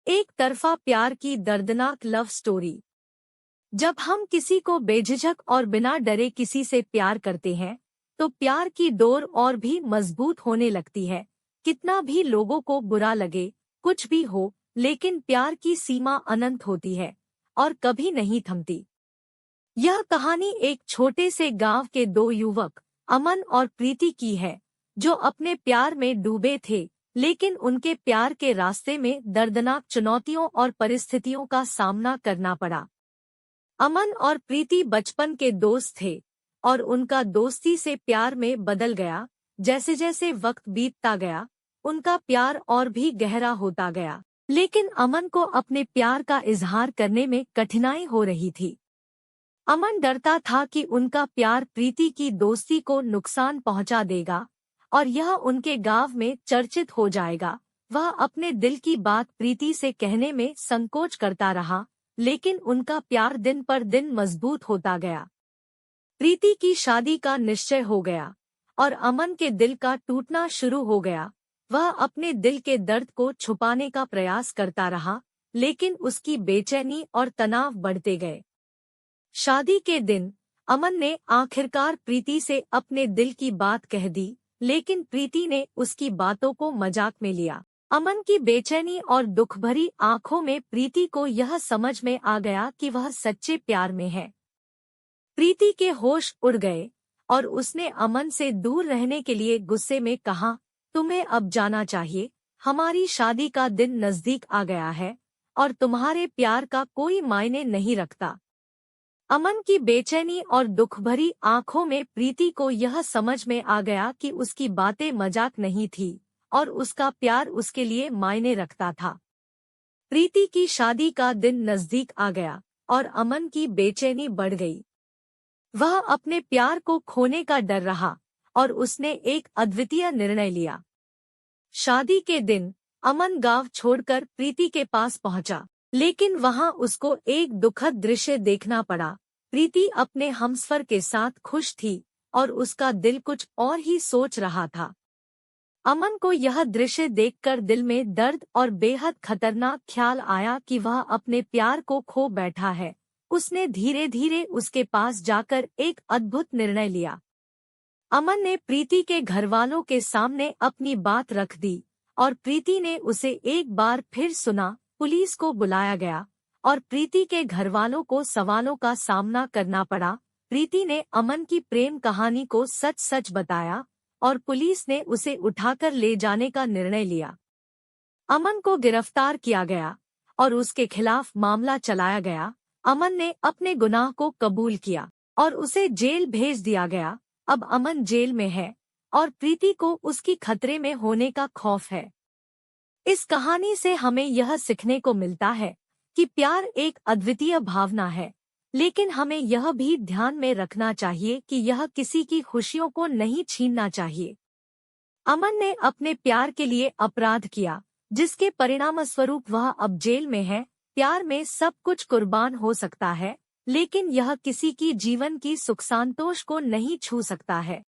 एक तरफा प्यार की दर्दनाक लव स्टोरी। जब हम किसी को बेझिझक और बिना डरे किसी से प्यार करते हैं तो प्यार की डोर और भी मजबूत होने लगती है। कितना भी लोगों को बुरा लगे, कुछ भी हो, लेकिन प्यार की सीमा अनंत होती है और कभी नहीं थमती। यह कहानी एक छोटे से गांव के दो युवक अमन और प्रीति की है, जो अपने प्यार में डूबे थे, लेकिन उनके प्यार के रास्ते में दर्दनाक चुनौतियों और परिस्थितियों का सामना करना पड़ा। अमन और प्रीति बचपन के दोस्त थे और उनका दोस्ती से प्यार में बदल गया। जैसे जैसे वक्त बीतता गया, उनका प्यार और भी गहरा होता गया। लेकिन अमन को अपने प्यार का इजहार करने में कठिनाई हो रही थी। अमन डरता था कि उनका प्यार प्रीति की दोस्ती को नुकसान पहुंचा देगा और यह उनके गांव में चर्चित हो जाएगा। वह अपने दिल की बात प्रीति से कहने में संकोच करता रहा, लेकिन उनका प्यार दिन पर दिन मजबूत होता गया। प्रीति की शादी का निश्चय हो गया और अमन के दिल का टूटना शुरू हो गया। वह अपने दिल के दर्द को छुपाने का प्रयास करता रहा, लेकिन उसकी बेचैनी और तनाव बढ़ते गए। शादी के दिन अमन ने आखिरकार प्रीति से अपने दिल की बात कह दी, लेकिन प्रीति ने उसकी बातों को मजाक में लिया। अमन की बेचैनी और दुख भरी आंखों में प्रीति को यह समझ में आ गया कि वह सच्चे प्यार में है। प्रीति के होश उड़ गए और उसने अमन से दूर रहने के लिए गुस्से में कहा, तुम्हें अब जाना चाहिए, हमारी शादी का दिन नजदीक आ गया है और तुम्हारे प्यार का कोई मायने नहीं रखता। अमन की बेचैनी और दुख भरी आंखों में प्रीति को यह समझ में आ गया कि उसकी बातें मजाक नहीं थी और उसका प्यार उसके लिए मायने रखता था। प्रीति की शादी का दिन नजदीक आ गया और अमन की बेचैनी बढ़ गई। वह अपने प्यार को खोने का डर रहा और उसने एक अद्वितीय निर्णय लिया। शादी के दिन अमन गांव छोड़कर प्रीति के पास पहुंचा, लेकिन वहां उसको एक दुखद दृश्य देखना पड़ा। प्रीति अपने हमसफर के साथ खुश थी और उसका दिल कुछ और ही सोच रहा था। अमन को यह दृश्य देखकर दिल में दर्द और बेहद खतरनाक ख्याल आया कि वह अपने प्यार को खो बैठा है। उसने धीरे धीरे उसके पास जाकर एक अद्भुत निर्णय लिया। अमन ने प्रीति के घरवालों के सामने अपनी बात रख दी और प्रीति ने उसे एक बार फिर सुना। पुलिस को बुलाया गया और प्रीति के घरवालों को सवालों का सामना करना पड़ा। प्रीति ने अमन की प्रेम कहानी को सच सच बताया और पुलिस ने उसे उठाकर ले जाने का निर्णय लिया। अमन को गिरफ्तार किया गया और उसके खिलाफ मामला चलाया गया। अमन ने अपने गुनाह को कबूल किया और उसे जेल भेज दिया गया। अब अमन जेल में है और प्रीति को उसकी खतरे में होने का खौफ है। इस कहानी से हमें यह सीखने को मिलता है कि प्यार एक अद्वितीय भावना है, लेकिन हमें यह भी ध्यान में रखना चाहिए कि यह किसी की खुशियों को नहीं छीनना चाहिए। अमन ने अपने प्यार के लिए अपराध किया, जिसके परिणामस्वरूप वह अब जेल में है। प्यार में सब कुछ कुर्बान हो सकता है, लेकिन यह किसी की जीवन की सुख संतोष को नहीं छू सकता है।